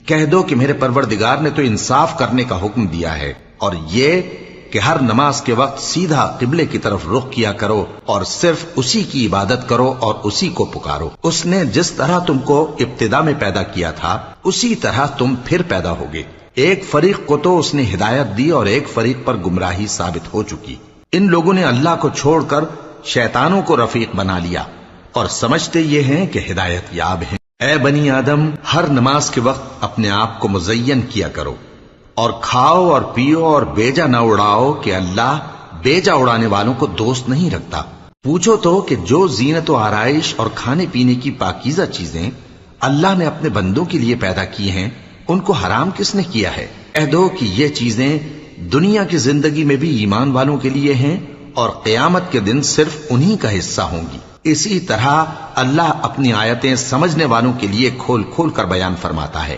کہہ دو کہ میرے پروردگار نے تو انصاف کرنے کا حکم دیا ہے، اور یہ کہ ہر نماز کے وقت سیدھا قبلے کی طرف رخ کیا کرو اور صرف اسی کی عبادت کرو اور اسی کو پکارو۔ اس نے جس طرح تم کو ابتدا میں پیدا کیا تھا اسی طرح تم پھر پیدا ہوگے۔ ایک فریق کو تو اس نے ہدایت دی اور ایک فریق پر گمراہی ثابت ہو چکی۔ ان لوگوں نے اللہ کو چھوڑ کر شیطانوں کو رفیق بنا لیا اور سمجھتے یہ ہیں کہ ہدایت یاب ہیں۔ اے بنی آدم، ہر نماز کے وقت اپنے آپ کو مزین کیا کرو اور کھاؤ اور پیو اور بیجا نہ اڑاؤ کہ اللہ بیجا اڑانے والوں کو دوست نہیں رکھتا۔ پوچھو تو کہ جو زینت و آرائش اور کھانے پینے کی پاکیزہ چیزیں اللہ نے اپنے بندوں کے لیے پیدا کی ہیں ان کو حرام کس نے کیا ہے؟ کہہ دو کہ یہ چیزیں دنیا کی زندگی میں بھی ایمان والوں کے لیے ہیں اور قیامت کے دن صرف انہی کا حصہ ہوں گی۔ اسی طرح اللہ اپنی آیتیں سمجھنے والوں کے لیے کھول کھول کر بیان فرماتا ہے۔